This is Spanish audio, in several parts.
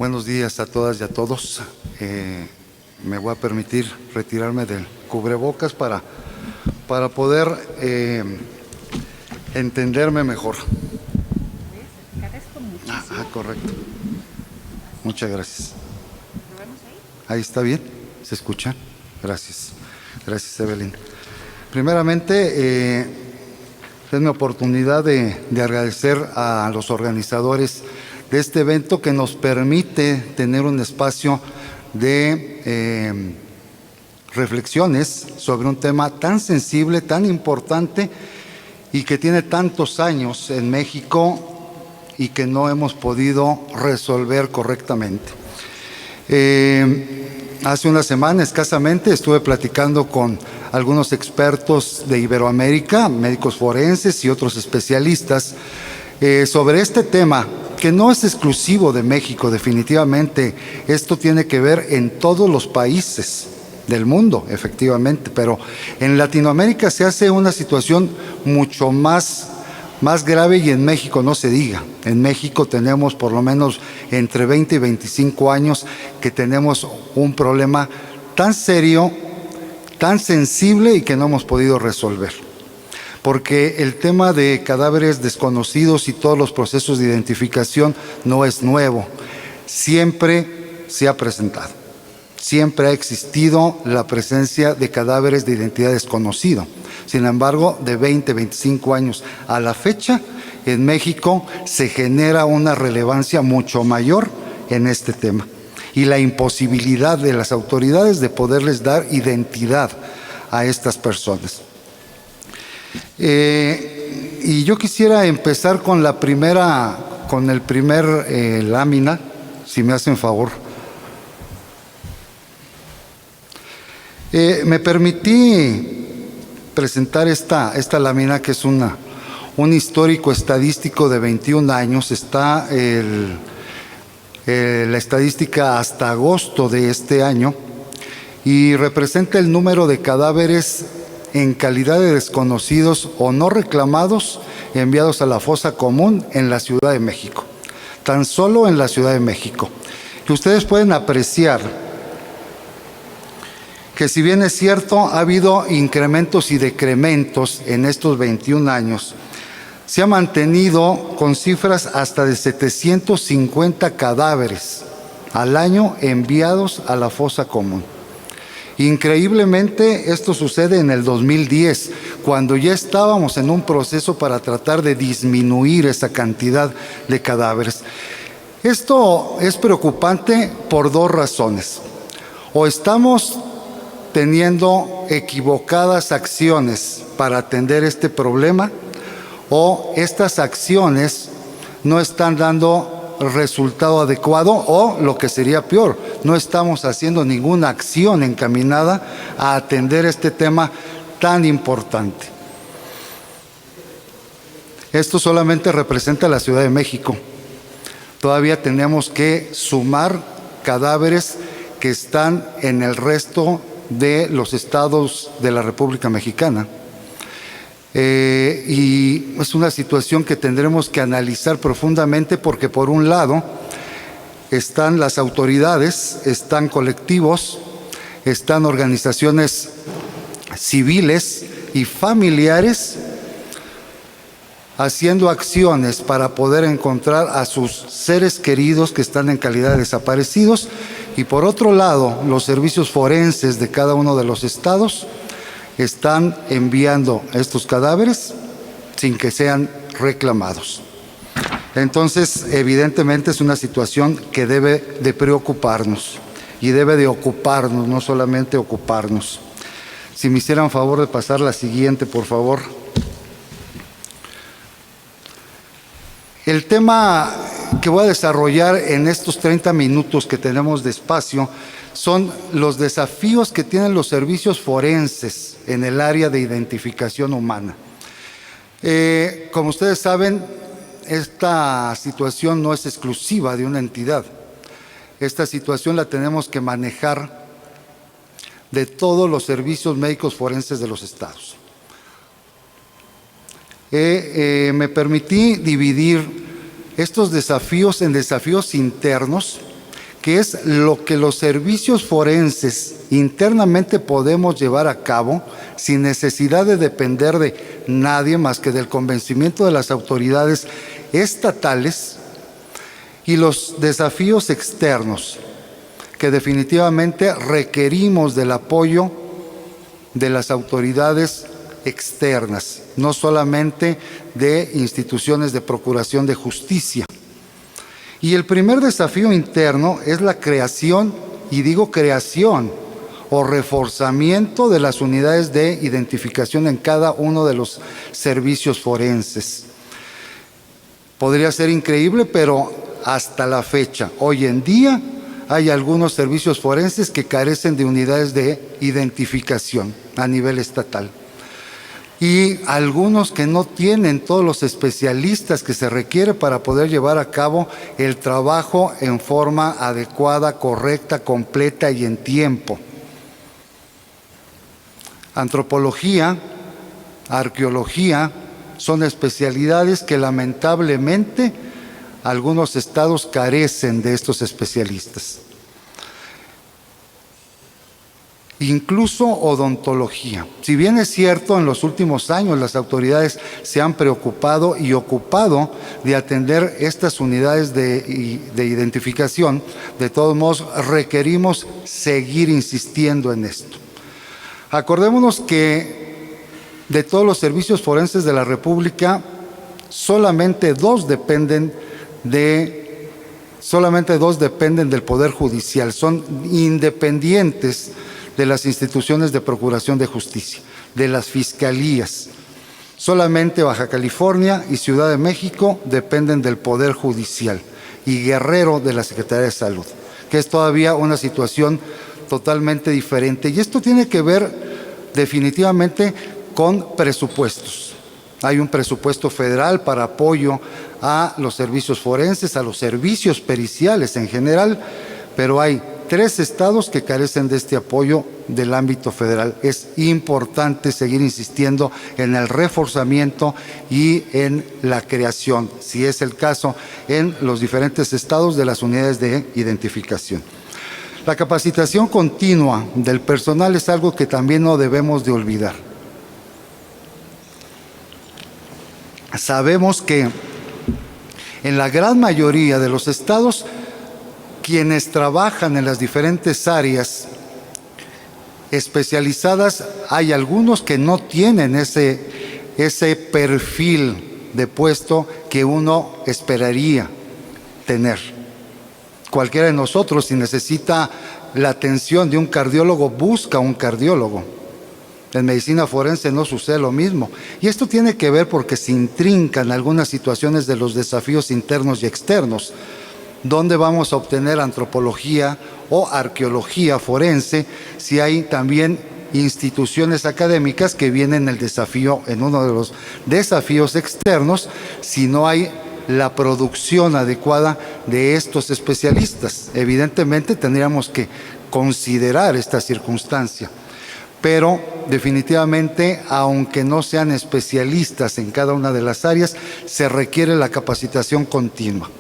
Buenos días a todas y a todos. Me voy a permitir retirarme del cubrebocas para poder entenderme mejor. Correcto. Muchas gracias. Ahí está bien, ¿se escucha? Gracias. Gracias, Evelyn. Primeramente, denme oportunidad de agradecer a los organizadores de este evento que nos permite tener un espacio de reflexiones sobre un tema tan sensible, tan importante y que tiene tantos años en México y que no hemos podido resolver correctamente. Hace una semana escasamente estuve platicando con algunos expertos de Iberoamérica, médicos forenses y otros especialistas, sobre este tema que no es exclusivo de México. Definitivamente esto tiene que ver en todos los países del mundo, efectivamente, pero en Latinoamérica se hace una situación mucho más grave, y en México no se diga. En México tenemos por lo menos entre 20 y 25 años que tenemos un problema tan serio, tan sensible y que no hemos podido resolver. Porque el tema de cadáveres desconocidos y todos los procesos de identificación no es nuevo. Siempre se ha presentado. Siempre ha existido la presencia de cadáveres de identidad desconocida. Sin embargo, de 20, 25 años a la fecha, en México se genera una relevancia mucho mayor en este tema. Y la imposibilidad de las autoridades de poderles dar identidad a estas personas. Y yo quisiera empezar con el primer lámina, si me hacen favor. Me permití presentar esta lámina, que es un histórico estadístico de 21 años. Está la estadística hasta agosto de este año y representa el número de cadáveres en calidad de desconocidos o no reclamados enviados a la fosa común en la Ciudad de México. Tan solo en la Ciudad de México. Y ustedes pueden apreciar que, si bien es cierto, ha habido incrementos y decrementos en estos 21 años, se ha mantenido con cifras hasta de 750 cadáveres al año enviados a la fosa común. Increíblemente, esto sucede en el 2010, cuando ya estábamos en un proceso para tratar de disminuir esa cantidad de cadáveres. Esto es preocupante por dos razones. O estamos teniendo equivocadas acciones para atender este problema, o estas acciones no están dando resultado adecuado, o lo que sería peor, no estamos haciendo ninguna acción encaminada a atender este tema tan importante. Esto solamente representa la Ciudad de México. Todavía tenemos que sumar cadáveres que están en el resto de los estados de la República Mexicana. Y es una situación que tendremos que analizar profundamente, porque por un lado están las autoridades, están colectivos, están organizaciones civiles y familiares haciendo acciones para poder encontrar a sus seres queridos que están en calidad de desaparecidos, y por otro lado los servicios forenses de cada uno de los estados están enviando estos cadáveres sin que sean reclamados. Entonces, evidentemente es una situación que debe de preocuparnos y debe de ocuparnos, no solamente ocuparnos. Si me hicieran favor de pasar la siguiente, por favor. El tema que voy a desarrollar en estos 30 minutos que tenemos de espacio son los desafíos que tienen los servicios forenses en el área de identificación humana. Como ustedes saben, esta situación no es exclusiva de una entidad. Esta situación la tenemos que manejar de todos los servicios médicos forenses de los estados. Me permití dividir estos desafíos en desafíos internos que es lo que los servicios forenses internamente podemos llevar a cabo sin necesidad de depender de nadie más que del convencimiento de las autoridades estatales, y los desafíos externos, que definitivamente requerimos del apoyo de las autoridades externas, no solamente de instituciones de procuración de justicia. Y el primer desafío interno es la creación, y digo creación o reforzamiento de las unidades de identificación en cada uno de los servicios forenses. Podría ser increíble, pero hasta la fecha, hoy en día, hay algunos servicios forenses que carecen de unidades de identificación a nivel estatal. Y algunos que no tienen todos los especialistas que se requiere para poder llevar a cabo el trabajo en forma adecuada, correcta, completa y en tiempo. Antropología, arqueología, son especialidades que lamentablemente algunos estados carecen de estos especialistas. Incluso odontología. Si bien es cierto, en los últimos años las autoridades se han preocupado y ocupado de atender estas unidades de identificación, de todos modos requerimos seguir insistiendo en esto. Acordémonos que de todos los servicios forenses de la República, solamente dos dependen del Poder Judicial, son independientes de las instituciones de procuración de justicia, de las fiscalías. Solamente Baja California y Ciudad de México dependen del Poder Judicial y Guerrero de la Secretaría de Salud, que es todavía una situación totalmente diferente. Y esto tiene que ver definitivamente con presupuestos. Hay un presupuesto federal para apoyo a los servicios forenses, a los servicios periciales en general, pero hay 3 estados que carecen de este apoyo del ámbito federal. Es importante seguir insistiendo en el reforzamiento y en la creación, si es el caso, en los diferentes estados de las unidades de identificación. La capacitación continua del personal es algo que también no debemos de olvidar. Sabemos que en la gran mayoría de los estados, quienes trabajan en las diferentes áreas especializadas, hay algunos que no tienen ese perfil de puesto que uno esperaría tener. Cualquiera de nosotros, si necesita la atención de un cardiólogo, busca un cardiólogo. En medicina forense no sucede lo mismo. Y esto tiene que ver porque se intrincan algunas situaciones de los desafíos internos y externos. ¿Dónde vamos a obtener antropología o arqueología forense si hay también instituciones académicas que vienen el desafío, en uno de los desafíos externos, si no hay la producción adecuada de estos especialistas? Evidentemente tendríamos que considerar esta circunstancia, pero definitivamente, aunque no sean especialistas en cada una de las áreas, se requiere la capacitación continua.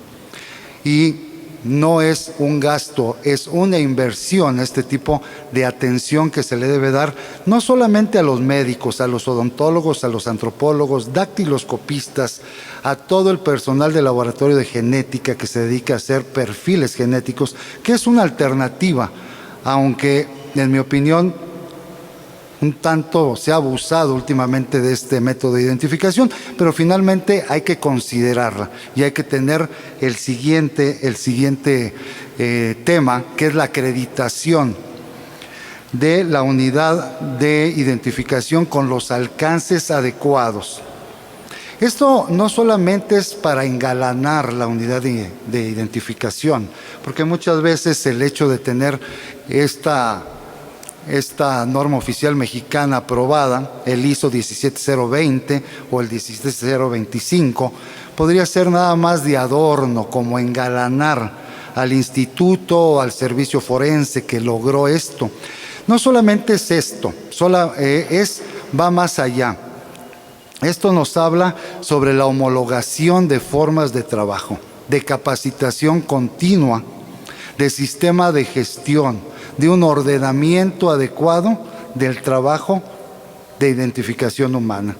Y no es un gasto, es una inversión, este tipo de atención que se le debe dar no solamente a los médicos, a los odontólogos, a los antropólogos, dactiloscopistas, a todo el personal del laboratorio de genética que se dedica a hacer perfiles genéticos, que es una alternativa, aunque en mi opinión un tanto se ha abusado últimamente de este método de identificación, pero finalmente hay que considerarla y hay que tener el siguiente tema, que es la acreditación de la unidad de identificación con los alcances adecuados. Esto no solamente es para engalanar la unidad de identificación, porque muchas veces el hecho de tener esta norma oficial mexicana aprobada, el ISO 17020 o el 17025, podría ser nada más de adorno, como engalanar al instituto o al servicio forense que logró esto. No solamente es esto, va más allá. Esto nos habla sobre la homologación de formas de trabajo, de capacitación continua, de sistema de gestión, de un ordenamiento adecuado del trabajo de identificación humana.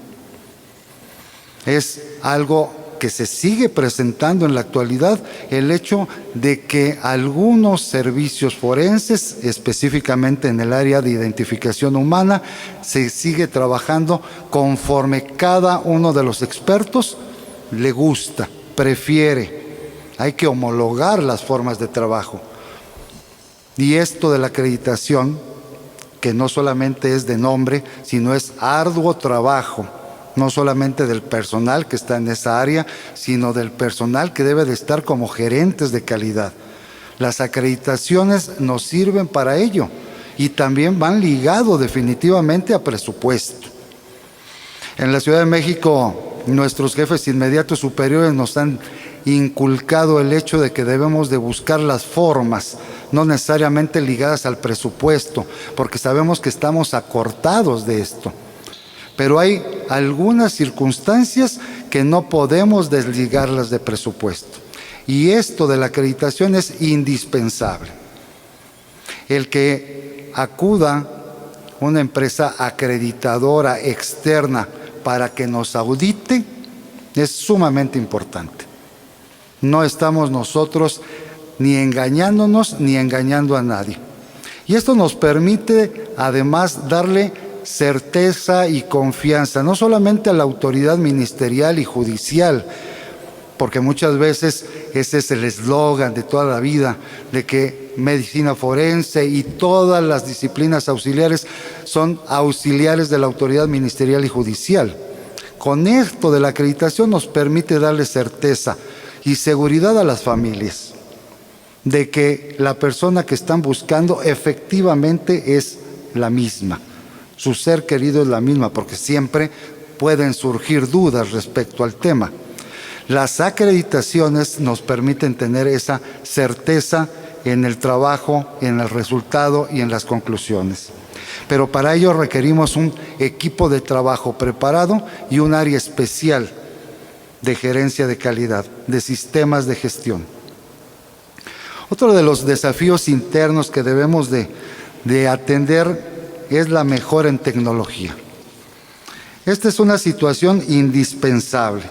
Es algo que se sigue presentando en la actualidad, el hecho de que algunos servicios forenses, específicamente en el área de identificación humana, se sigue trabajando conforme cada uno de los expertos le gusta, prefiere. Hay que homologar las formas de trabajo. Y esto de la acreditación, que no solamente es de nombre, sino es arduo trabajo, no solamente del personal que está en esa área, sino del personal que debe de estar como gerentes de calidad. Las acreditaciones nos sirven para ello y también van ligados definitivamente a presupuesto. En la Ciudad de México, nuestros jefes inmediatos superiores nos han inculcado el hecho de que debemos de buscar las formas, no necesariamente ligadas al presupuesto, porque sabemos que estamos acortados de esto. Pero hay algunas circunstancias que no podemos desligarlas de presupuesto. Y esto de la acreditación es indispensable. El que acuda una empresa acreditadora externa para que nos audite es sumamente importante. No estamos nosotros ni engañándonos ni engañando a nadie. Y esto nos permite además darle certeza y confianza, no solamente a la autoridad ministerial y judicial, porque muchas veces ese es el eslogan de toda la vida, de que medicina forense y todas las disciplinas auxiliares son auxiliares de la autoridad ministerial y judicial. Con esto de la acreditación nos permite darle certeza y seguridad a las familias de que la persona que están buscando efectivamente es la misma. Su ser querido es la misma, porque siempre pueden surgir dudas respecto al tema. Las acreditaciones nos permiten tener esa certeza en el trabajo, en el resultado y en las conclusiones. Pero para ello requerimos un equipo de trabajo preparado y un área especial de gerencia de calidad, de sistemas de gestión. Otro de los desafíos internos que debemos de atender es la mejora en tecnología. Esta es una situación indispensable.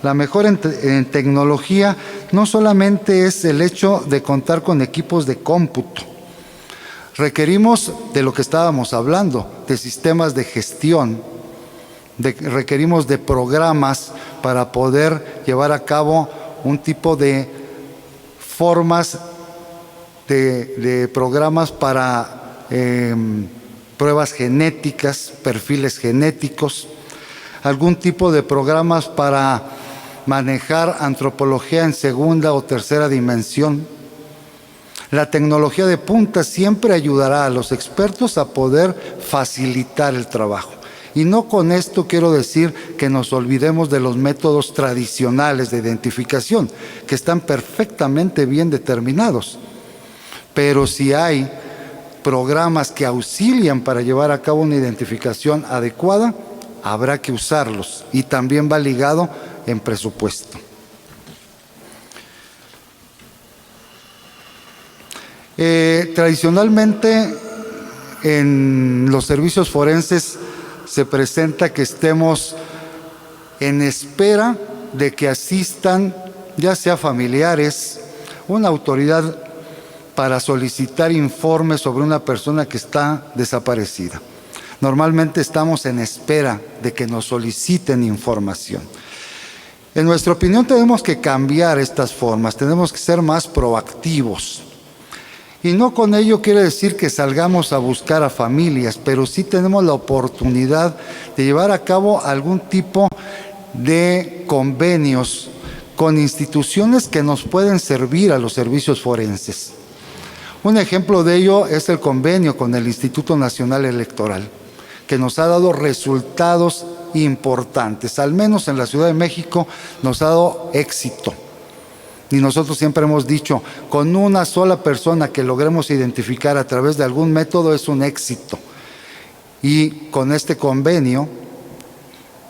La mejora en tecnología no solamente es el hecho de contar con equipos de cómputo. Requerimos de lo que estábamos hablando, de sistemas de gestión, requerimos de programas para poder llevar a cabo un tipo de formas de programas para pruebas genéticas, perfiles genéticos, algún tipo de programas para manejar antropología en segunda o tercera dimensión. La tecnología de punta siempre ayudará a los expertos a poder facilitar el trabajo. Y no con esto quiero decir que nos olvidemos de los métodos tradicionales de identificación, que están perfectamente bien determinados. Pero si hay programas que auxilian para llevar a cabo una identificación adecuada, habrá que usarlos, y también va ligado en presupuesto. Tradicionalmente en los servicios forenses se presenta que estemos en espera de que asistan ya sea familiares, una autoridad para solicitar informes sobre una persona que está desaparecida. Normalmente estamos en espera de que nos soliciten información. En nuestra opinión tenemos que cambiar estas formas, tenemos que ser más proactivos. Y no con ello quiere decir que salgamos a buscar a familias, pero sí tenemos la oportunidad de llevar a cabo algún tipo de convenios con instituciones que nos pueden servir a los servicios forenses. Un ejemplo de ello es el convenio con el Instituto Nacional Electoral, que nos ha dado resultados importantes, al menos en la Ciudad de México nos ha dado éxito. Y nosotros siempre hemos dicho, con una sola persona que logremos identificar a través de algún método es un éxito. Y con este convenio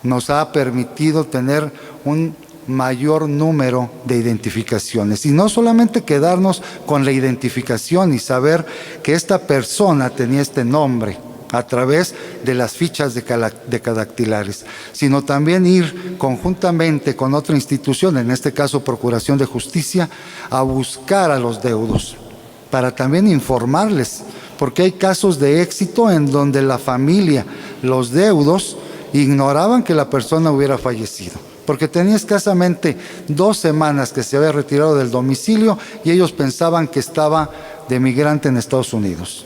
nos ha permitido tener un mayor número de identificaciones. Y no solamente quedarnos con la identificación y saber que esta persona tenía este nombre a través de las fichas de cadactilares, sino también ir conjuntamente con otra institución, en este caso Procuración de Justicia, a buscar a los deudos, para también informarles, porque hay casos de éxito en donde la familia, los deudos, ignoraban que la persona hubiera fallecido, porque tenía escasamente 2 semanas que se había retirado del domicilio y ellos pensaban que estaba de migrante en Estados Unidos.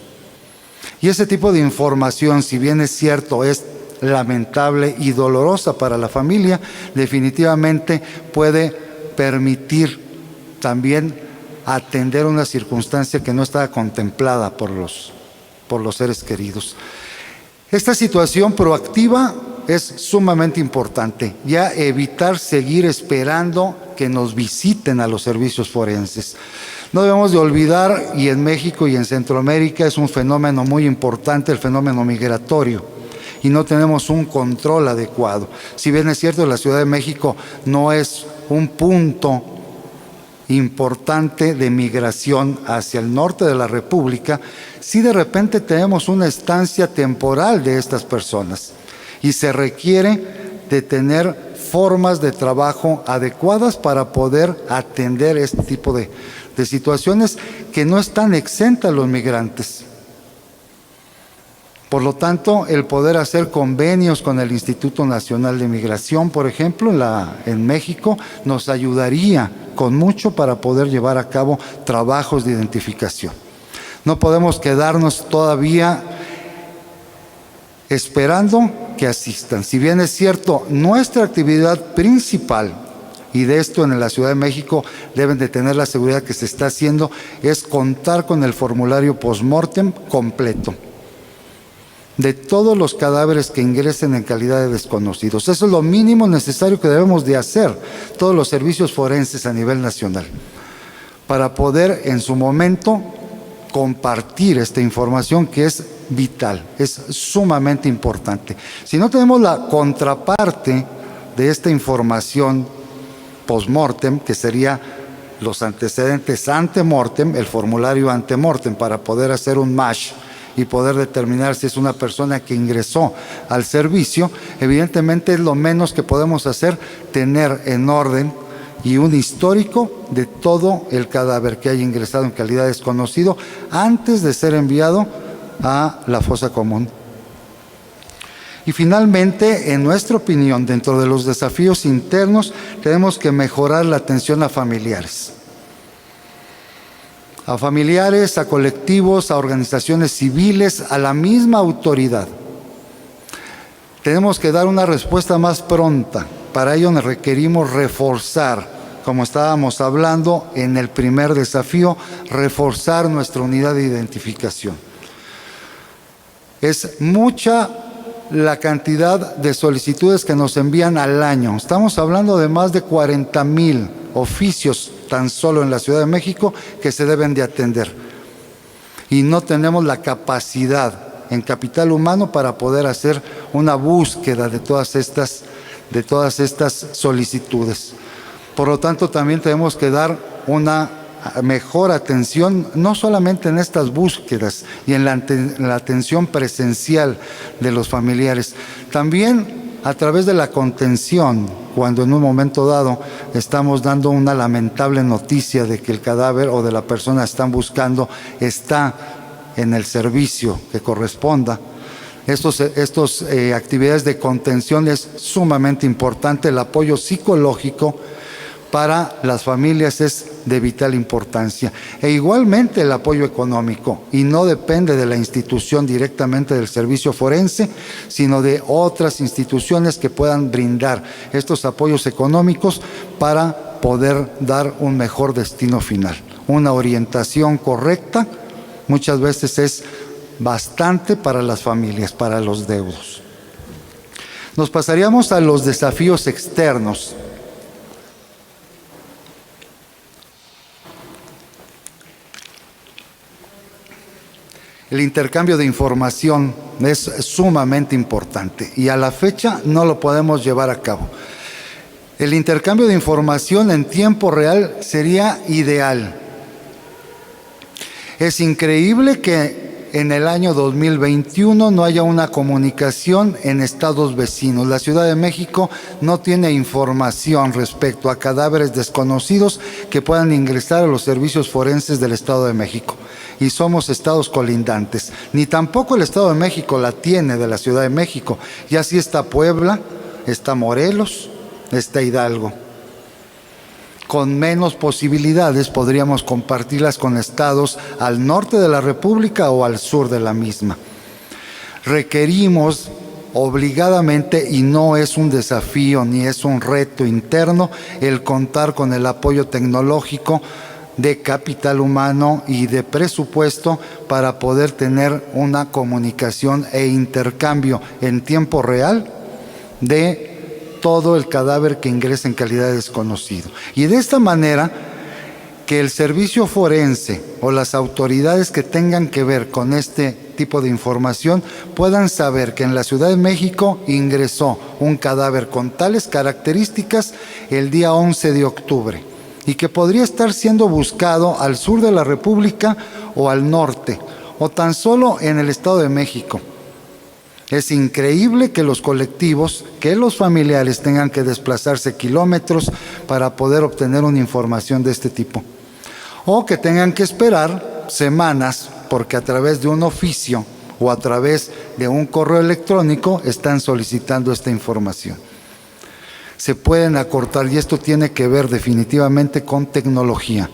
Y ese tipo de información, si bien es cierto, es lamentable y dolorosa para la familia, definitivamente puede permitir también atender una circunstancia que no estaba contemplada por los seres queridos. Esta situación proactiva es sumamente importante, ya evitar seguir esperando que nos visiten a los servicios forenses. No debemos de olvidar, y en México y en Centroamérica es un fenómeno muy importante, el fenómeno migratorio, y no tenemos un control adecuado. Si bien es cierto, la Ciudad de México no es un punto importante de migración hacia el norte de la República, sí de repente tenemos una estancia temporal de estas personas y se requiere de tener formas de trabajo adecuadas para poder atender este tipo de situaciones que no están exentas los migrantes. Por lo tanto, el poder hacer convenios con el Instituto Nacional de Migración, por ejemplo, en México, nos ayudaría con mucho para poder llevar a cabo trabajos de identificación. No podemos quedarnos todavía esperando que asistan. Si bien es cierto, nuestra actividad principal, y de esto en la Ciudad de México deben de tener la seguridad que se está haciendo, es contar con el formulario post-mortem completo de todos los cadáveres que ingresen en calidad de desconocidos. Eso es lo mínimo necesario que debemos de hacer todos los servicios forenses a nivel nacional, para poder en su momento compartir esta información que es vital, es sumamente importante. Si no tenemos la contraparte de esta información post-mortem, que sería los antecedentes ante-mortem, el formulario ante-mortem, para poder hacer un match y poder determinar si es una persona que ingresó al servicio, evidentemente es lo menos que podemos hacer, tener en orden y un histórico de todo el cadáver que haya ingresado en calidad de desconocido antes de ser enviado a la fosa común. Y finalmente, en nuestra opinión, dentro de los desafíos internos, tenemos que mejorar la atención a familiares. A familiares, a colectivos, a organizaciones civiles, a la misma autoridad. Tenemos que dar una respuesta más pronta. Para ello requerimos reforzar, como estábamos hablando en el primer desafío, reforzar nuestra unidad de identificación. Es mucha la cantidad de solicitudes que nos envían al año. Estamos hablando de más de 40,000 oficios tan solo en la Ciudad de México que se deben de atender. Y no tenemos la capacidad en capital humano para poder hacer una búsqueda de todas estas solicitudes. Por lo tanto, también tenemos que dar una mejor atención, no solamente en estas búsquedas y en la atención presencial de los familiares, también a través de la contención, cuando en un momento dado estamos dando una lamentable noticia de que el cadáver o de la persona que están buscando está en el servicio que corresponda. Estas actividades de contención es sumamente importante. El apoyo psicológico para las familias es de vital importancia, e igualmente el apoyo económico, y no depende de la institución directamente del servicio forense, sino de otras instituciones que puedan brindar estos apoyos económicos para poder dar un mejor destino final. Una orientación correcta muchas veces es bastante para las familias, para los deudos. Nos pasaríamos a los desafíos externos. El intercambio de información es sumamente importante y a la fecha no lo podemos llevar a cabo. El intercambio de información en tiempo real sería ideal. Es increíble que en el año 2021 no haya una comunicación en estados vecinos. La Ciudad de México no tiene información respecto a cadáveres desconocidos que puedan ingresar a los servicios forenses del Estado de México. Y somos estados colindantes. Ni tampoco el Estado de México la tiene de la Ciudad de México. Y así está Puebla, está Morelos, está Hidalgo. Con menos posibilidades podríamos compartirlas con estados al norte de la República o al sur de la misma. Requerimos obligadamente, y no es un desafío ni es un reto interno, el contar con el apoyo tecnológico de capital humano y de presupuesto para poder tener una comunicación e intercambio en tiempo real de todo el cadáver que ingresa en calidad de desconocido. Y de esta manera, que el servicio forense o las autoridades que tengan que ver con este tipo de información puedan saber que en la Ciudad de México ingresó un cadáver con tales características el día 11 de octubre y que podría estar siendo buscado al sur de la República o al norte o tan solo en el Estado de México. Es increíble que los colectivos, que los familiares tengan que desplazarse kilómetros para poder obtener una información de este tipo. O que tengan que esperar semanas porque a través de un oficio o a través de un correo electrónico están solicitando esta información. Se pueden acortar y esto tiene que ver definitivamente con tecnología.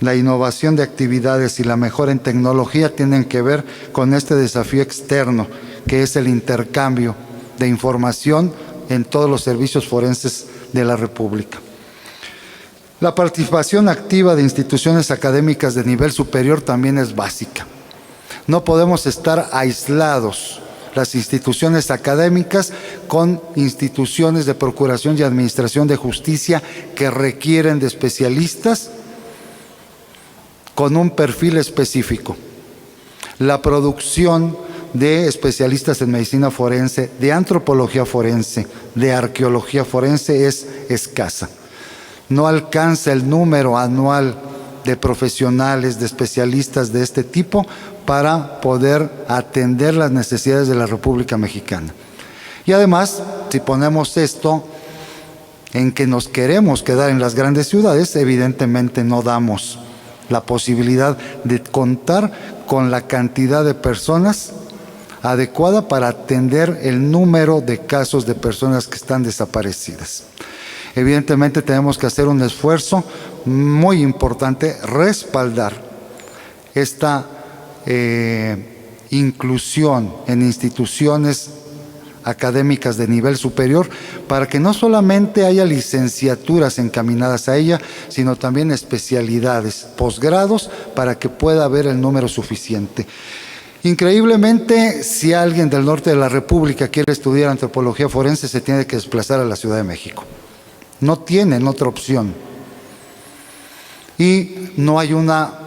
La innovación de actividades y la mejora en tecnología tienen que ver con este desafío externo, que es el intercambio de información en todos los servicios forenses de la República. La participación activa de instituciones académicas de nivel superior también es básica. No podemos estar aislados las instituciones académicas con instituciones de procuración y administración de justicia que requieren de especialistas con un perfil específico. La producción de especialistas en medicina forense, de antropología forense, de arqueología forense es escasa. No alcanza el número anual de profesionales, de especialistas de este tipo para poder atender las necesidades de la República Mexicana. Y además, si ponemos esto en que nos queremos quedar en las grandes ciudades, evidentemente no damos la posibilidad de contar con la cantidad de personas adecuada para atender el número de casos de personas que están desaparecidas. Evidentemente tenemos que hacer un esfuerzo muy importante, respaldar esta inclusión en instituciones académicas de nivel superior para que no solamente haya licenciaturas encaminadas a ella, sino también especialidades, posgrados, para que pueda haber el número suficiente. Increíblemente, si alguien del norte de la República quiere estudiar antropología forense, se tiene que desplazar a la Ciudad de México. No tienen otra opción. Y no hay una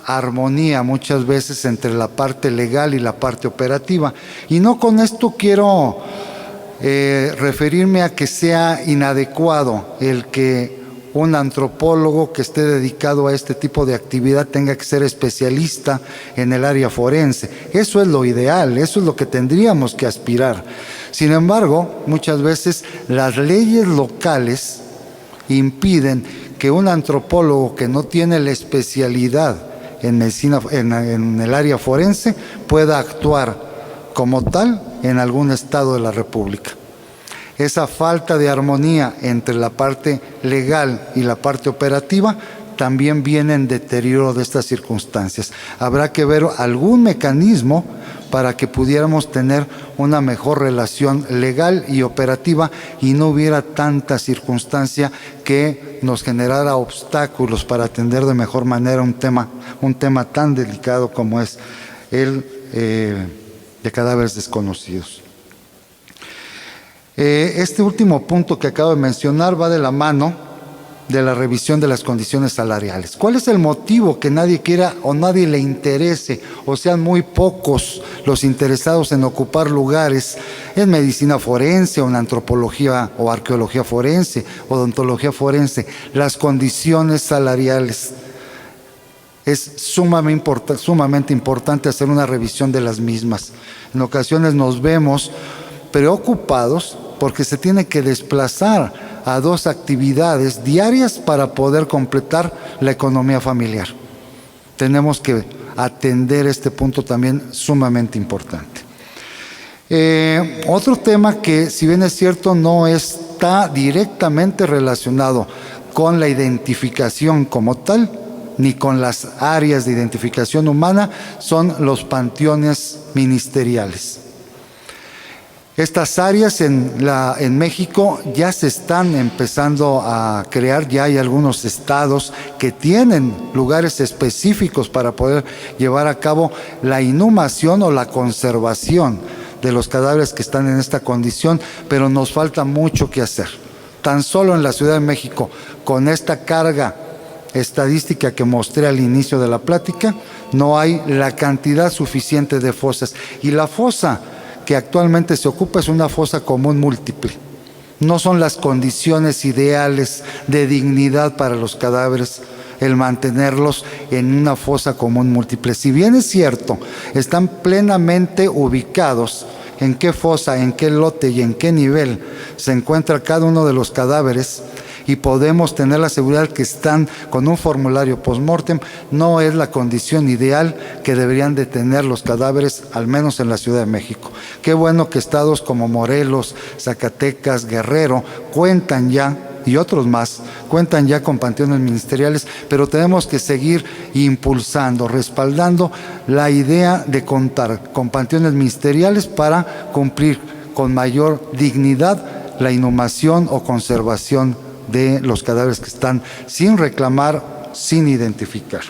armonía muchas veces entre la parte legal y la parte operativa. Y no con esto quiero referirme a que sea inadecuado el que un antropólogo que esté dedicado a este tipo de actividad tenga que ser especialista en el área forense. Eso es lo ideal, eso es lo que tendríamos que aspirar. Sin embargo, muchas veces las leyes locales impiden que un antropólogo que no tiene la especialidad en medicina, en el área forense, pueda actuar como tal en algún estado de la República. Esa falta de armonía entre la parte legal y la parte operativa también viene en deterioro de estas circunstancias. Habrá que ver algún mecanismo para que pudiéramos tener una mejor relación legal y operativa y no hubiera tanta circunstancia que nos generara obstáculos para atender de mejor manera un tema tan delicado como es el de cadáveres desconocidos. Este último punto que acabo de mencionar va de la mano de la revisión de las condiciones salariales. ¿Cuál es el motivo que nadie quiera o nadie le interese o sean muy pocos los interesados en ocupar lugares en medicina forense o en antropología o arqueología forense, odontología forense? Las condiciones salariales. Es sumamente importante hacer una revisión de las mismas. En ocasiones nos vemos preocupados porque se tiene que desplazar a 2 actividades diarias para poder completar la economía familiar. Tenemos que atender este punto también sumamente importante. Otro tema que, si bien es cierto, no está directamente relacionado con la identificación como tal, ni con las áreas de identificación humana, son los panteones ministeriales. Estas áreas en México ya se están empezando a crear, ya hay algunos estados que tienen lugares específicos para poder llevar a cabo la inhumación o la conservación de los cadáveres que están en esta condición, pero nos falta mucho que hacer. Tan solo en la Ciudad de México, con esta carga estadística que mostré al inicio de la plática, no hay la cantidad suficiente de fosas. Y la fosa que actualmente se ocupa es una fosa común múltiple. No son las condiciones ideales de dignidad para los cadáveres el mantenerlos en una fosa común múltiple. Si bien es cierto, están plenamente ubicados en qué fosa, en qué lote y en qué nivel se encuentra cada uno de los cadáveres, y podemos tener la seguridad que están con un formulario post-mortem, no es la condición ideal que deberían de tener los cadáveres, al menos en la Ciudad de México. Qué bueno que estados como Morelos, Zacatecas, Guerrero cuentan ya, y otros más, cuentan ya con panteones ministeriales, pero tenemos que seguir impulsando, respaldando la idea de contar con panteones ministeriales para cumplir con mayor dignidad la inhumación o conservación de los cadáveres que están sin reclamar, sin identificar.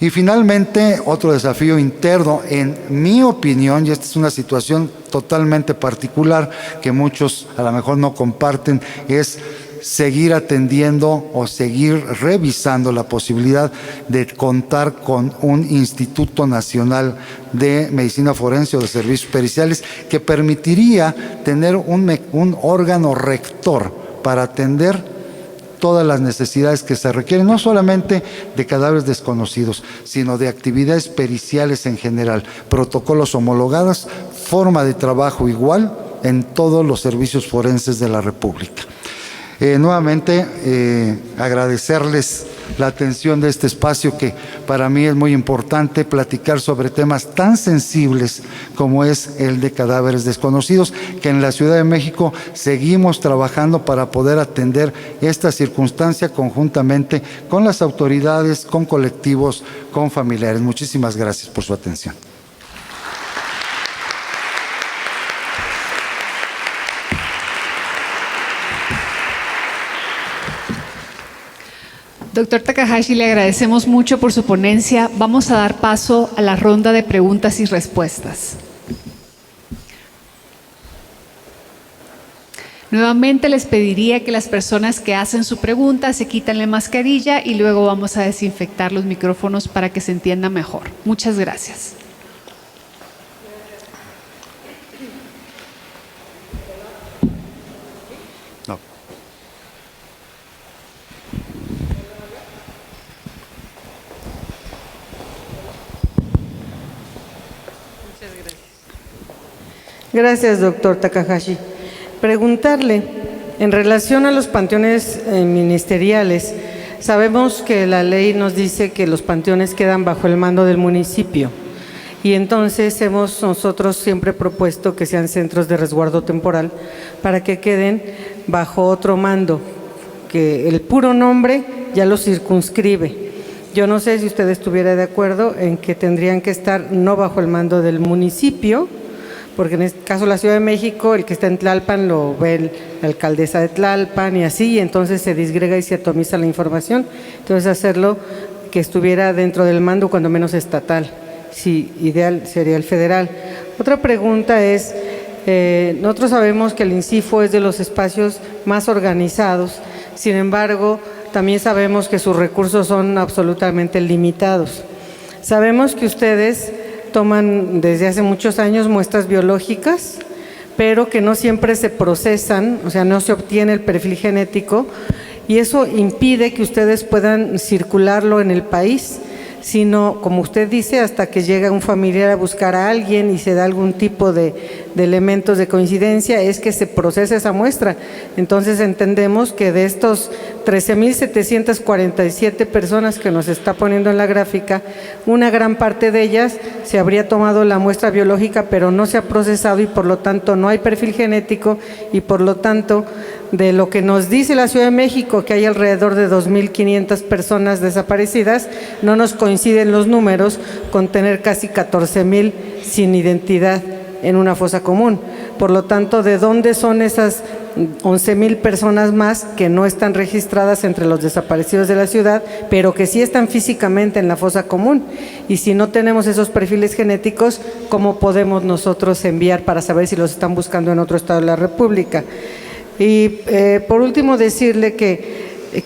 Y finalmente, otro desafío interno, en mi opinión, y esta es una situación totalmente particular que muchos a lo mejor no comparten, es seguir atendiendo o seguir revisando la posibilidad de contar con un Instituto Nacional de Medicina Forense o de Servicios Periciales que permitiría tener un órgano rector para atender todas las necesidades que se requieren, no solamente de cadáveres desconocidos, sino de actividades periciales en general, protocolos homologados, forma de trabajo igual en todos los servicios forenses de la República. Nuevamente, agradecerles la atención de este espacio, que para mí es muy importante platicar sobre temas tan sensibles como es el de cadáveres desconocidos, que en la Ciudad de México seguimos trabajando para poder atender esta circunstancia conjuntamente con las autoridades, con colectivos, con familiares. Muchísimas gracias por su atención. Doctor Takahashi, le agradecemos mucho por su ponencia. Vamos a dar paso a la ronda de preguntas y respuestas. Nuevamente les pediría que las personas que hacen su pregunta se quiten la mascarilla y luego vamos a desinfectar los micrófonos para que se entienda mejor. Muchas gracias. Gracias, doctor Takahashi. Preguntarle, en relación a los panteones ministeriales, sabemos que la ley nos dice que los panteones quedan bajo el mando del municipio, y entonces hemos nosotros siempre propuesto que sean centros de resguardo temporal para que queden bajo otro mando, que el puro nombre ya los circunscribe. Yo no sé si usted estuviera de acuerdo en que tendrían que estar no bajo el mando del municipio, porque en este caso la Ciudad de México, el que está en Tlalpan lo ve la alcaldesa de Tlalpan y así, y entonces se disgrega y se atomiza la información. Entonces hacerlo que estuviera dentro del mando, cuando menos estatal. Sí, ideal sería el federal. Otra pregunta es, nosotros sabemos que el INCIFO es de los espacios más organizados, sin embargo, también sabemos que sus recursos son absolutamente limitados. Sabemos que ustedes toman desde hace muchos años muestras biológicas, pero que no siempre se procesan, o sea, no se obtiene el perfil genético, y eso impide que ustedes puedan circularlo en el país, sino, como usted dice, hasta que llega un familiar a buscar a alguien y se da algún tipo de elementos de coincidencia, es que se procesa esa muestra. Entonces entendemos que de estos 13,747 personas que nos está poniendo en la gráfica, una gran parte de ellas se habría tomado la muestra biológica, pero no se ha procesado y por lo tanto no hay perfil genético y por lo tanto de lo que nos dice la Ciudad de México, que hay alrededor de 2,500 personas desaparecidas, no nos coinciden los números con tener casi 14,000 sin identidad en una fosa común. Por lo tanto, ¿de dónde son esas 11,000 personas más que no están registradas entre los desaparecidos de la ciudad, pero que sí están físicamente en la fosa común? Y si no tenemos esos perfiles genéticos, ¿cómo podemos nosotros enviar para saber si los están buscando en otro estado de la República? Y por último decirle ¿qué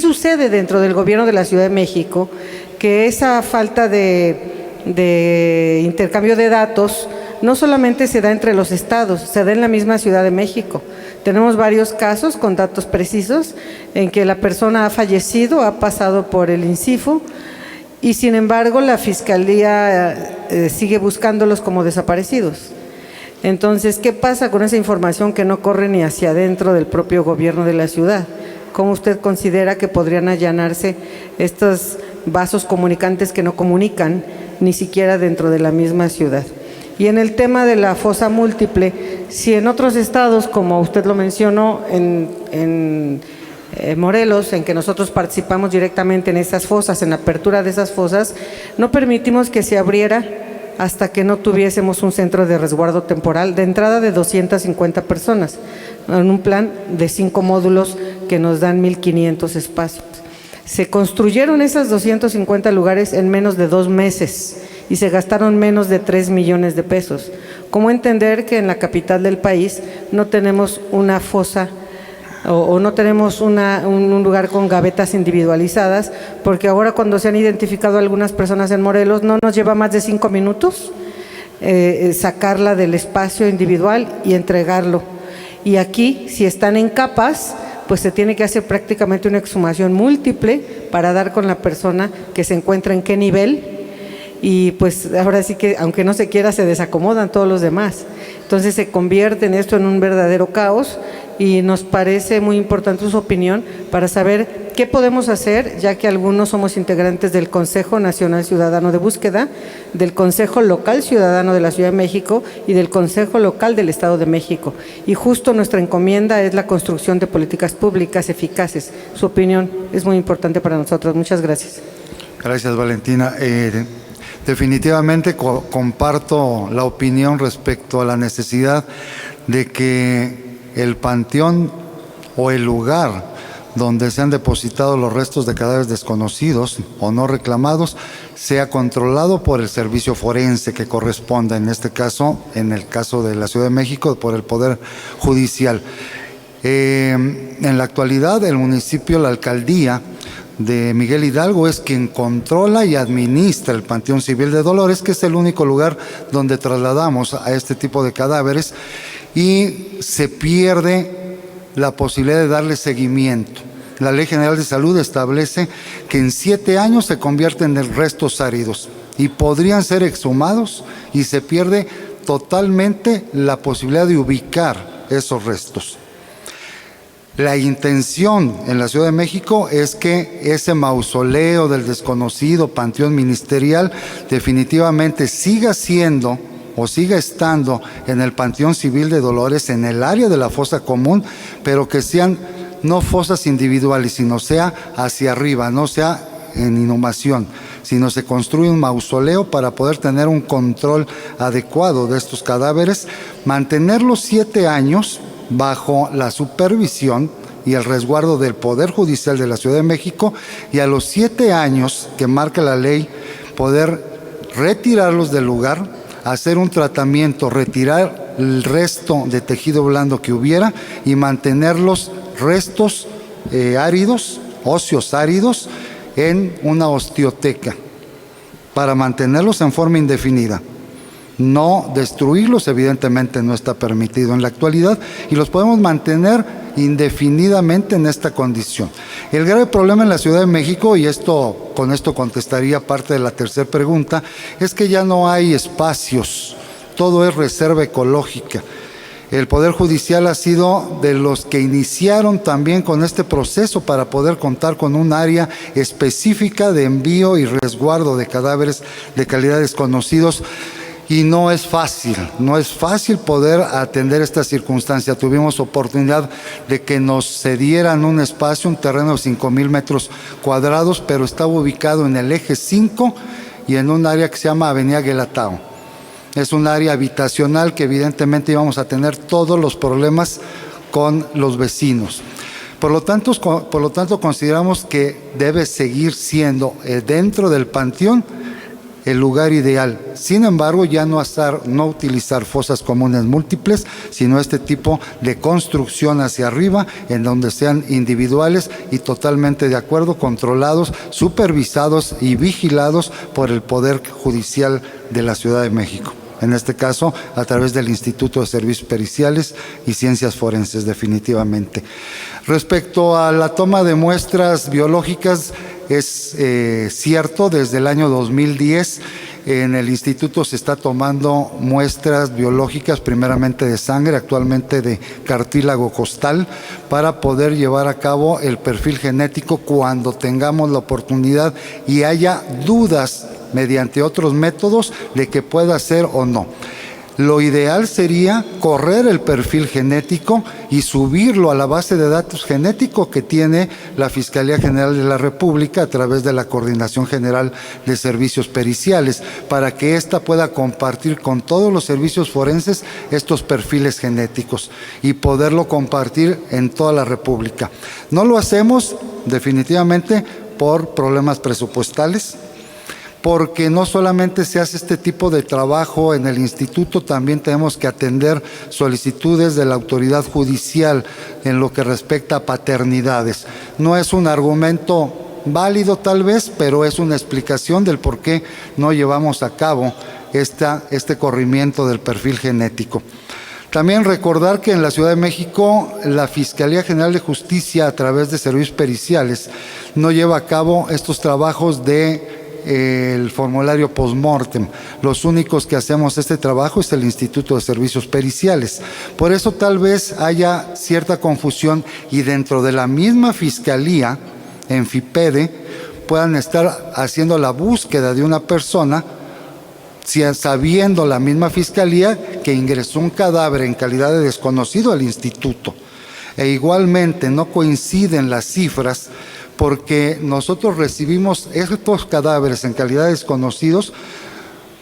sucede dentro del gobierno de la Ciudad de México? Que esa falta de intercambio de datos no solamente se da entre los estados, se da en la misma Ciudad de México. Tenemos varios casos con datos precisos en que la persona ha fallecido, ha pasado por el INCIFO y sin embargo la Fiscalía sigue buscándolos como desaparecidos. Entonces, ¿qué pasa con esa información que no corre ni hacia adentro del propio gobierno de la ciudad? ¿Cómo usted considera que podrían allanarse estos vasos comunicantes que no comunican ni siquiera dentro de la misma ciudad? Y en el tema de la fosa múltiple, si en otros estados, como usted lo mencionó, en Morelos, en que nosotros participamos directamente en esas fosas, en la apertura de esas fosas, no permitimos que se abriera hasta que no tuviésemos un centro de resguardo temporal de entrada de 250 personas, en un plan de 5 módulos que nos dan 1,500 espacios. Se construyeron esos 250 lugares en menos de 2 meses y se gastaron menos de 3 millones de pesos. ¿Cómo entender que en la capital del país no tenemos una fosa o no tenemos un lugar con gavetas individualizadas? Porque ahora cuando se han identificado algunas personas en Morelos no nos lleva más de 5 minutos sacarla del espacio individual y entregarlo. Y aquí, si están en capas, pues se tiene que hacer prácticamente una exhumación múltiple para dar con la persona que se encuentra en qué nivel, y pues ahora sí que aunque no se quiera se desacomodan todos los demás. Entonces se convierte en esto en un verdadero caos y nos parece muy importante su opinión para saber qué podemos hacer, ya que algunos somos integrantes del Consejo Nacional Ciudadano de Búsqueda, del Consejo Local Ciudadano de la Ciudad de México y del Consejo Local del Estado de México. Y justo nuestra encomienda es la construcción de políticas públicas eficaces. Su opinión es muy importante para nosotros. Muchas gracias. Gracias, Valentina. Definitivamente comparto la opinión respecto a la necesidad de que el panteón o el lugar donde se han depositado los restos de cadáveres desconocidos o no reclamados sea controlado por el servicio forense que corresponda, en este caso, en el caso de la Ciudad de México, por el Poder Judicial. En la actualidad, el municipio, la alcaldía de Miguel Hidalgo es quien controla y administra el Panteón Civil de Dolores, que es el único lugar donde trasladamos a este tipo de cadáveres, y se pierde la posibilidad de darle seguimiento. La Ley General de Salud establece que en 7 años se convierten en restos áridos y podrían ser exhumados y se pierde totalmente la posibilidad de ubicar esos restos. La intención en la Ciudad de México es que ese mausoleo del desconocido panteón ministerial definitivamente siga siendo o siga estando en el Panteón Civil de Dolores, en el área de la fosa común, pero que sean no fosas individuales, sino sea hacia arriba, no sea en inhumación, sino se construye un mausoleo para poder tener un control adecuado de estos cadáveres, mantenerlos 7 años bajo la supervisión y el resguardo del Poder Judicial de la Ciudad de México, y a los 7 años que marca la ley poder retirarlos del lugar, hacer un tratamiento, retirar el resto de tejido blando que hubiera y mantener los restos áridos, óseos áridos, en una osteoteca para mantenerlos en forma indefinida. No destruirlos, evidentemente no está permitido en la actualidad, y los podemos mantener indefinidamente en esta condición. El grave problema en la Ciudad de México, y con esto contestaría parte de la tercera pregunta, es que ya no hay espacios, todo es reserva ecológica. El Poder Judicial ha sido de los que iniciaron también con este proceso para poder contar con un área específica de envío y resguardo de cadáveres de calidad desconocidos. Y no es fácil poder atender esta circunstancia. Tuvimos oportunidad de que nos cedieran un espacio, un terreno de 5,000 metros cuadrados, pero estaba ubicado en el eje 5 y en un área que se llama Avenida Guelatao. Es un área habitacional que evidentemente íbamos a tener todos los problemas con los vecinos. Por lo tanto, consideramos que debe seguir siendo dentro del panteón el lugar ideal. Sin embargo, ya no utilizar fosas comunes múltiples, sino este tipo de construcción hacia arriba, en donde sean individuales y totalmente de acuerdo, controlados, supervisados y vigilados por el Poder Judicial de la Ciudad de México. En este caso, a través del Instituto de Servicios Periciales y Ciencias Forenses, definitivamente. Respecto a la toma de muestras biológicas, es cierto, desde el año 2010 en el instituto se está tomando muestras biológicas, primeramente de sangre, actualmente de cartílago costal, para poder llevar a cabo el perfil genético cuando tengamos la oportunidad y haya dudas mediante otros métodos de que pueda ser o no. Lo ideal sería correr el perfil genético y subirlo a la base de datos genético que tiene la Fiscalía General de la República a través de la Coordinación General de Servicios Periciales, para que ésta pueda compartir con todos los servicios forenses estos perfiles genéticos y poderlo compartir en toda la República. No lo hacemos definitivamente por problemas presupuestales, porque no solamente se hace este tipo de trabajo en el instituto, también tenemos que atender solicitudes de la autoridad judicial en lo que respecta a paternidades. No es un argumento válido tal vez, pero es una explicación del por qué no llevamos a cabo este corrimiento del perfil genético. También recordar que en la Ciudad de México la Fiscalía General de Justicia, a través de servicios periciales, no lleva a cabo estos trabajos de el formulario post-mortem. Los únicos que hacemos este trabajo es el Instituto de Servicios Periciales. Por eso tal vez haya cierta confusión y dentro de la misma Fiscalía, en FIPEDE, puedan estar haciendo la búsqueda de una persona, sabiendo la misma Fiscalía que ingresó un cadáver en calidad de desconocido al instituto. E igualmente no coinciden las cifras, porque nosotros recibimos estos cadáveres en calidad de desconocidos,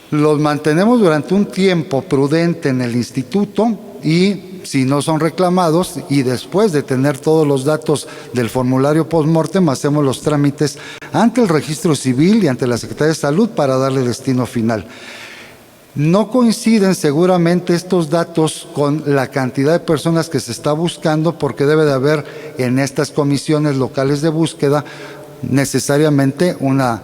los mantenemos durante un tiempo prudente en el instituto y si no son reclamados, y después de tener todos los datos del formulario post-mortem, hacemos los trámites ante el Registro Civil y ante la Secretaría de Salud para darle destino final. No coinciden seguramente estos datos con la cantidad de personas que se está buscando, porque debe de haber en estas comisiones locales de búsqueda necesariamente una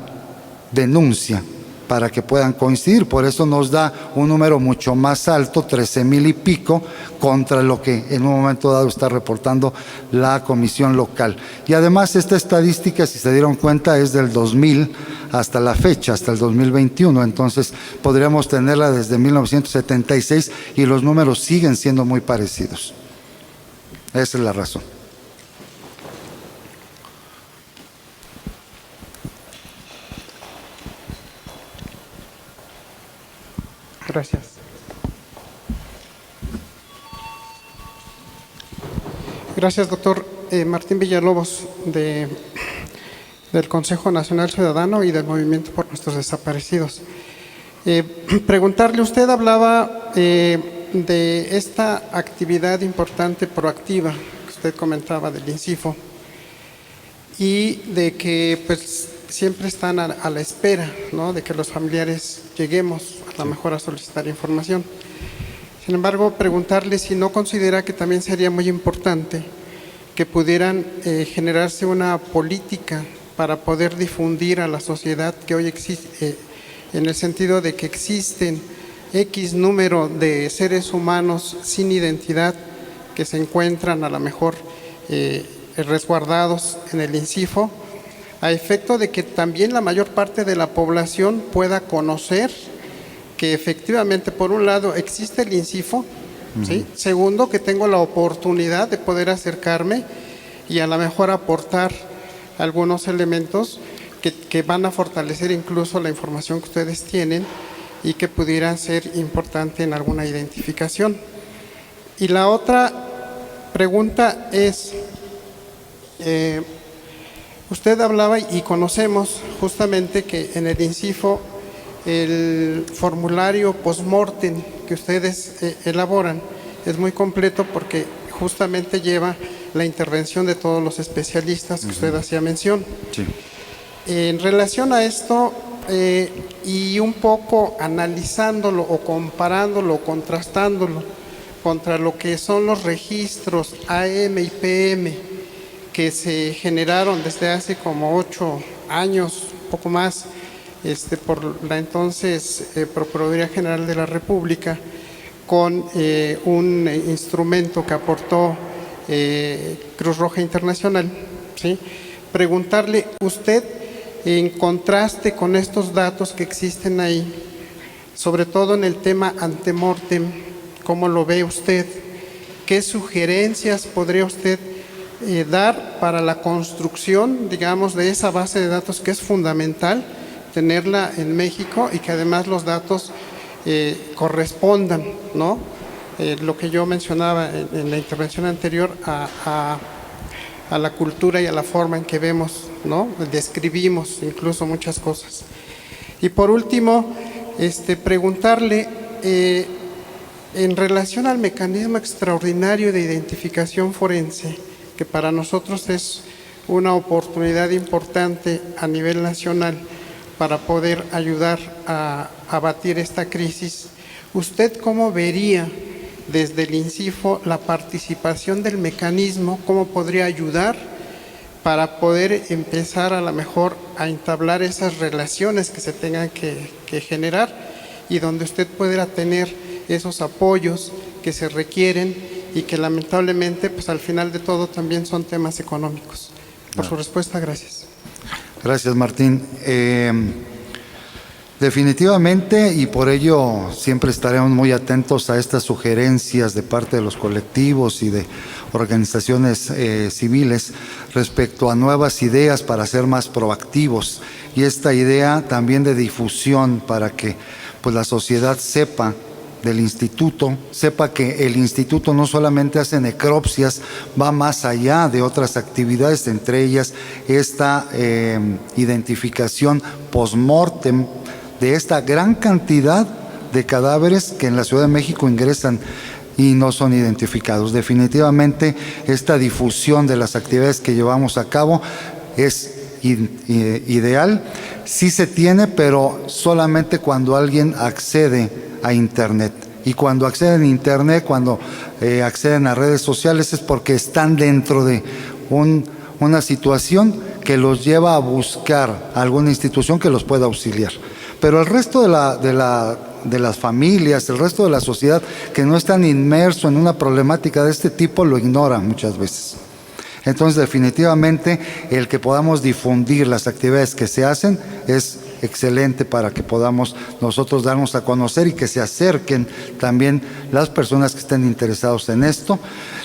denuncia para que puedan coincidir. Por eso nos da un número mucho más alto, 13,000 y pico, contra lo que en un momento dado está reportando la comisión local. Y además esta estadística, si se dieron cuenta, es del 2000 hasta la fecha, hasta el 2021. Entonces podríamos tenerla desde 1976 y los números siguen siendo muy parecidos. Esa es la razón. Gracias. Gracias, doctor Martín Villalobos, del Consejo Nacional Ciudadano y del Movimiento por Nuestros Desaparecidos. Preguntarle, usted hablaba de esta actividad importante proactiva que usted comentaba del INCIFO y de que pues siempre están a la espera, ¿no?, de que los familiares lleguemos a lo mejor a solicitar información. Sin embargo, preguntarle si no considera que también sería muy importante que pudieran generarse una política para poder difundir a la sociedad que hoy existe, en el sentido de que existen X número de seres humanos sin identidad que se encuentran a lo mejor resguardados en el INCIFO, a efecto de que también la mayor parte de la población pueda conocer que efectivamente, por un lado, existe el INCIFO, ¿sí? Segundo, que tengo la oportunidad de poder acercarme y a lo mejor aportar algunos elementos que van a fortalecer incluso la información que ustedes tienen y que pudieran ser importante en alguna identificación. Y la otra pregunta es, usted hablaba y conocemos justamente que en el INCIFO el formulario post-mortem que ustedes elaboran es muy completo porque justamente lleva la intervención de todos los especialistas que usted hacía mención. Sí. En relación a esto, y un poco analizándolo o comparándolo, contrastándolo contra lo que son los registros AM y PM que se generaron desde hace como 8 años, poco más, por la entonces Procuraduría General de la República, con un instrumento que aportó Cruz Roja Internacional, ¿sí? Preguntarle, usted, en contraste con estos datos que existen ahí, sobre todo en el tema antemortem, ¿cómo lo ve usted? ¿Qué sugerencias podría usted dar para la construcción, digamos, de esa base de datos que es fundamental tenerla en México y que además los datos correspondan, ¿no? Lo que yo mencionaba en la intervención anterior a la cultura y a la forma en que vemos, ¿no? Describimos incluso muchas cosas. Y por último, preguntarle en relación al mecanismo extraordinario de identificación forense, que para nosotros es una oportunidad importante a nivel nacional para poder ayudar a abatir esta crisis. ¿Usted cómo vería desde el INCIFO la participación del mecanismo? ¿Cómo podría ayudar para poder empezar a lo mejor a entablar esas relaciones que se tengan que generar y donde usted pudiera tener esos apoyos que se requieren y que lamentablemente pues al final de todo también son temas económicos? Por su respuesta, gracias. Gracias, Martín. Definitivamente, y por ello siempre estaremos muy atentos a estas sugerencias de parte de los colectivos y de organizaciones civiles respecto a nuevas ideas para ser más proactivos, y esta idea también de difusión para que pues la sociedad sepa del instituto, sepa que el instituto no solamente hace necropsias, va más allá de otras actividades, entre ellas esta identificación post-mortem de esta gran cantidad de cadáveres que en la Ciudad de México ingresan y no son identificados. Definitivamente esta difusión de las actividades que llevamos a cabo es ideal, sí se tiene, pero solamente cuando alguien accede a Internet. Y cuando acceden a Internet, cuando acceden a redes sociales, es porque están dentro de una situación que los lleva a buscar alguna institución que los pueda auxiliar. Pero el resto de las familias, el resto de la sociedad que no están inmersos en una problemática de este tipo, lo ignoran muchas veces. Entonces, definitivamente, el que podamos difundir las actividades que se hacen es excelente para que podamos nosotros darnos a conocer y que se acerquen también las personas que estén interesados en esto.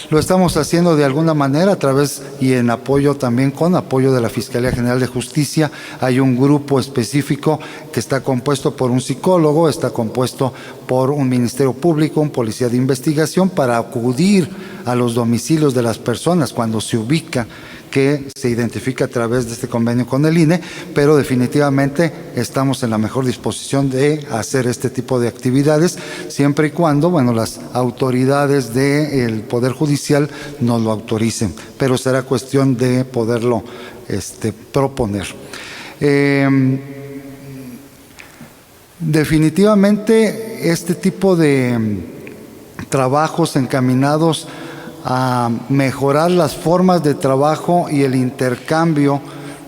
Lo estamos haciendo de alguna manera a través y en apoyo también con apoyo de la Fiscalía General de Justicia. Hay un grupo específico que está compuesto por un psicólogo, está compuesto por un Ministerio Público, un policía de investigación para acudir a los domicilios de las personas cuando se ubica que se identifica a través de este convenio con el INE, pero definitivamente estamos en la mejor disposición de hacer este tipo de actividades, siempre y cuando, bueno, las autoridades del Poder Judicial nos lo autoricen, pero será cuestión de poderlo proponer. Definitivamente este tipo de trabajos encaminados a mejorar las formas de trabajo y el intercambio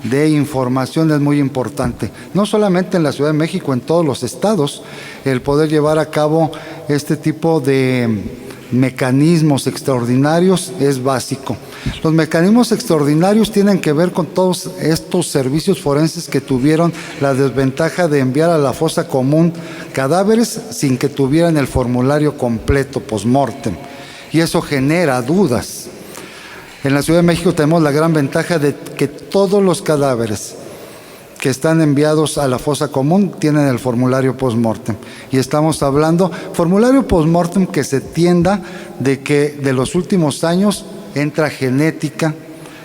de información es muy importante. No solamente en la Ciudad de México, en todos los estados, el poder llevar a cabo este tipo de mecanismos extraordinarios es básico. Los mecanismos extraordinarios tienen que ver con todos estos servicios forenses que tuvieron la desventaja de enviar a la fosa común cadáveres sin que tuvieran el formulario completo post-mortem. Y eso genera dudas. En la Ciudad de México tenemos la gran ventaja de que todos los cadáveres que están enviados a la fosa común tienen el formulario post-mortem. Y estamos hablando, formulario post-mortem que se tienda de que de los últimos años entra genética,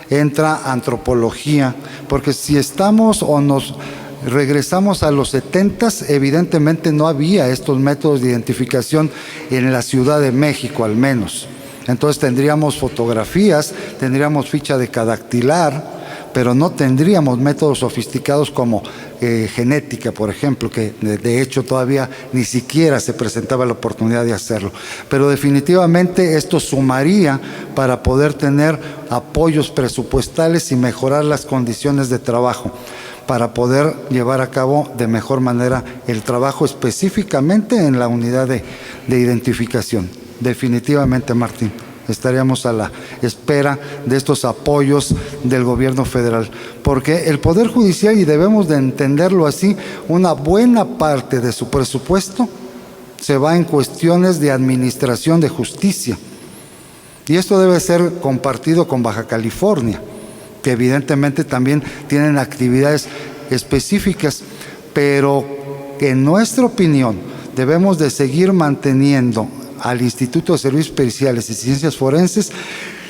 entra antropología, porque si estamos o nos regresamos a los 70s, evidentemente no había estos métodos de identificación en la Ciudad de México al menos. Entonces tendríamos fotografías, tendríamos ficha decadactilar, pero no tendríamos métodos sofisticados como genética, por ejemplo, que de hecho todavía ni siquiera se presentaba la oportunidad de hacerlo. Pero definitivamente esto sumaría para poder tener apoyos presupuestales y mejorar las condiciones de trabajo, para poder llevar a cabo de mejor manera el trabajo específicamente en la unidad de identificación. Definitivamente, Martín, estaríamos a la espera de estos apoyos del gobierno federal, porque el Poder Judicial, y debemos de entenderlo así, una buena parte de su presupuesto se va en cuestiones de administración de justicia, y esto debe ser compartido con Baja California, que evidentemente también tienen actividades específicas, pero que en nuestra opinión debemos de seguir manteniendo al Instituto de Servicios Periciales y Ciencias Forenses,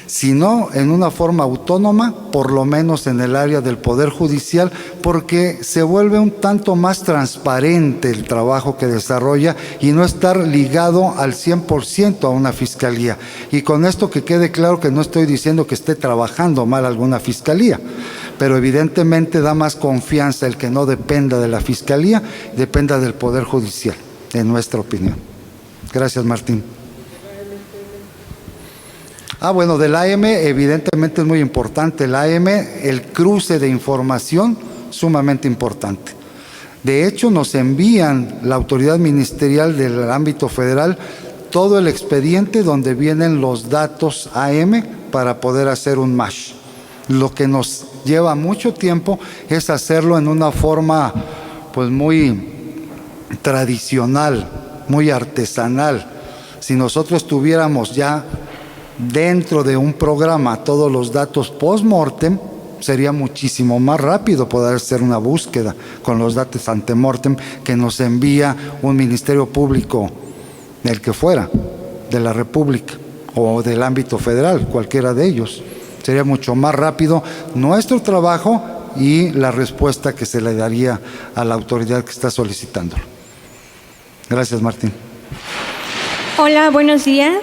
si no en una forma autónoma, por lo menos en el área del Poder Judicial, porque se vuelve un tanto más transparente el trabajo que desarrolla y no estar ligado al 100% a una fiscalía. Y con esto que quede claro que no estoy diciendo que esté trabajando mal alguna fiscalía, pero evidentemente da más confianza el que no dependa de la fiscalía, dependa del Poder Judicial, en nuestra opinión. Gracias, Martín. Bueno, del AM evidentemente es muy importante. El AM, el cruce de información, sumamente importante. De hecho, nos envían la autoridad ministerial del ámbito federal todo el expediente donde vienen los datos AM para poder hacer un match. Lo que nos lleva mucho tiempo es hacerlo en una forma pues muy tradicional, muy artesanal. Si nosotros tuviéramos ya dentro de un programa todos los datos post-mortem, sería muchísimo más rápido poder hacer una búsqueda con los datos ante-mortem que nos envía un ministerio público, el que fuera, de la República o del ámbito federal, cualquiera de ellos. Sería mucho más rápido nuestro trabajo y la respuesta que se le daría a la autoridad que está solicitándolo. Gracias, Martín. Hola, buenos días.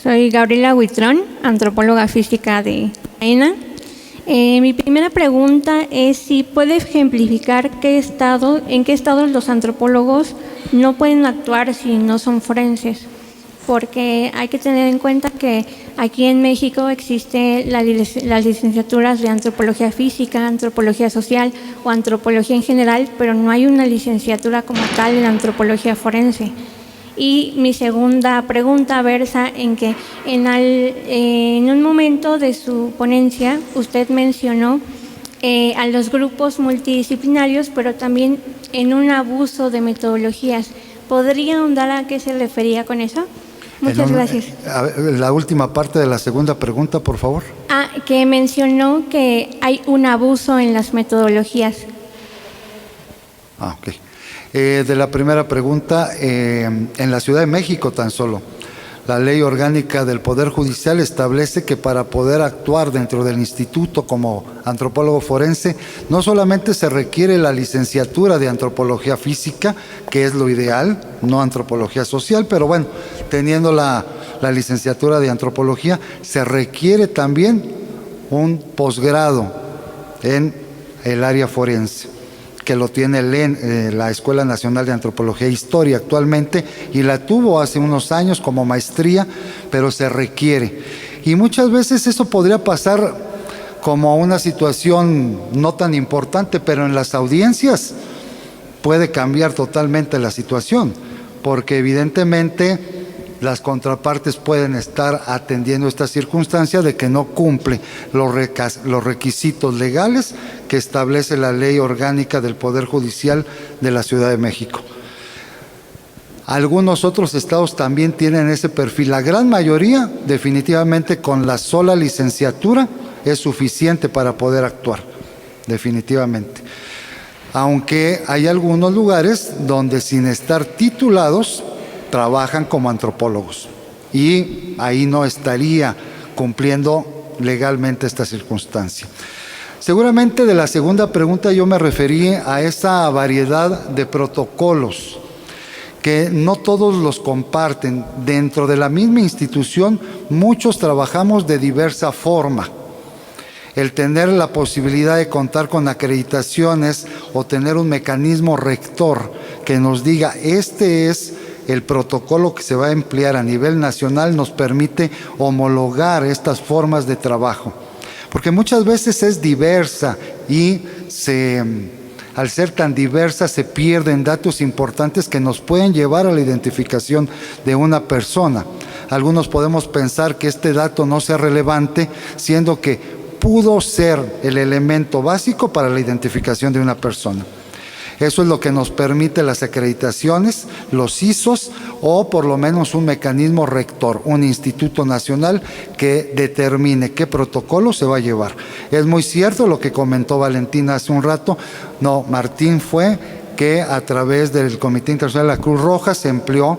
Soy Gabriela Huitrón, antropóloga física de AENA. Mi primera pregunta es si puede ejemplificar en qué estados los antropólogos no pueden actuar si no son forenses, porque hay que tener en cuenta que aquí en México existen las licenciaturas de antropología física, antropología social o antropología en general, pero no hay una licenciatura como tal en antropología forense. Y mi segunda pregunta versa en que en un momento de su ponencia usted mencionó a los grupos multidisciplinarios, pero también en un abuso de metodologías. ¿Podría ahondar a qué se refería con eso? Muchas gracias. La última parte de la segunda pregunta, por favor. Que mencionó que hay un abuso en las metodologías. Ok. De la primera pregunta, en la Ciudad de México tan solo, la Ley Orgánica del Poder Judicial establece que para poder actuar dentro del instituto como antropólogo forense, no solamente se requiere la licenciatura de antropología física, que es lo ideal, no antropología social, pero bueno, teniendo la licenciatura de antropología, se requiere también un posgrado en el área forense, que lo tiene la Escuela Nacional de Antropología e Historia actualmente, y la tuvo hace unos años como maestría, pero se requiere. Y muchas veces eso podría pasar como una situación no tan importante, pero en las audiencias puede cambiar totalmente la situación, porque evidentemente las contrapartes pueden estar atendiendo esta circunstancia de que no cumple los requisitos legales que establece la Ley Orgánica del Poder Judicial de la Ciudad de México. Algunos otros estados también tienen ese perfil. La gran mayoría, definitivamente, con la sola licenciatura es suficiente para poder actuar, definitivamente. Aunque hay algunos lugares donde, sin estar titulados, trabajan como antropólogos, y ahí no estaría cumpliendo legalmente esta circunstancia. Seguramente de la segunda pregunta yo me referí a esa variedad de protocolos que no todos los comparten. Dentro de la misma institución muchos trabajamos de diversa forma. El tener la posibilidad de contar con acreditaciones o tener un mecanismo rector que nos diga este es el protocolo que se va a emplear a nivel nacional, nos permite homologar estas formas de trabajo. Porque muchas veces es diversa y al ser tan diversa se pierden datos importantes que nos pueden llevar a la identificación de una persona. Algunos podemos pensar que este dato no sea relevante, siendo que pudo ser el elemento básico para la identificación de una persona. Eso es lo que nos permite las acreditaciones, los ISOs, o por lo menos un mecanismo rector, un instituto nacional que determine qué protocolo se va a llevar. Es muy cierto lo que comentó Valentina hace un rato. No, Martín, fue que a través del Comité Internacional de la Cruz Roja se empleó,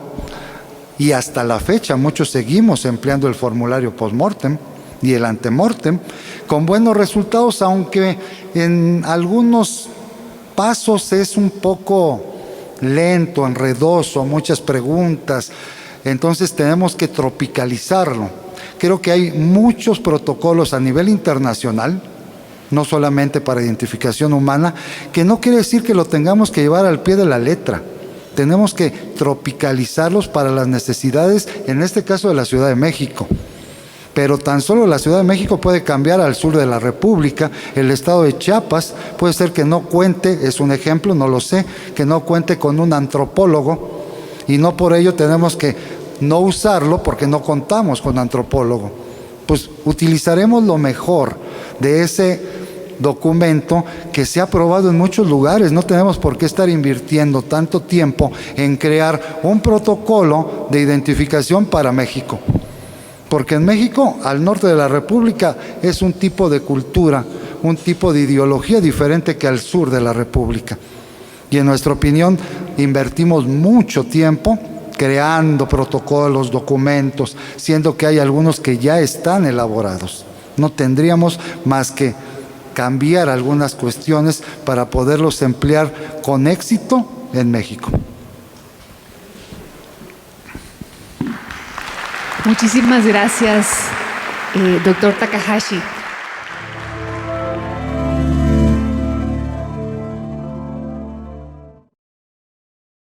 y hasta la fecha muchos seguimos empleando el formulario postmortem y el antemortem con buenos resultados, aunque en algunos pasos es un poco lento, enredoso, muchas preguntas. Entonces tenemos que tropicalizarlo. Creo que hay muchos protocolos a nivel internacional, no solamente para identificación humana, que no quiere decir que lo tengamos que llevar al pie de la letra. Tenemos que tropicalizarlos para las necesidades, en este caso de la Ciudad de México. Pero tan solo la Ciudad de México puede cambiar al sur de la República. El estado de Chiapas puede ser que no cuente, es un ejemplo, no lo sé, que no cuente con un antropólogo, y no por ello tenemos que no usarlo porque no contamos con antropólogo. Pues utilizaremos lo mejor de ese documento que se ha aprobado en muchos lugares. No tenemos por qué estar invirtiendo tanto tiempo en crear un protocolo de identificación para México. Porque en México, al norte de la República, es un tipo de cultura, un tipo de ideología diferente que al sur de la República. Y en nuestra opinión, invertimos mucho tiempo creando protocolos, documentos, siendo que hay algunos que ya están elaborados. No tendríamos más que cambiar algunas cuestiones para poderlos emplear con éxito en México. Muchísimas gracias, doctor Takahashi.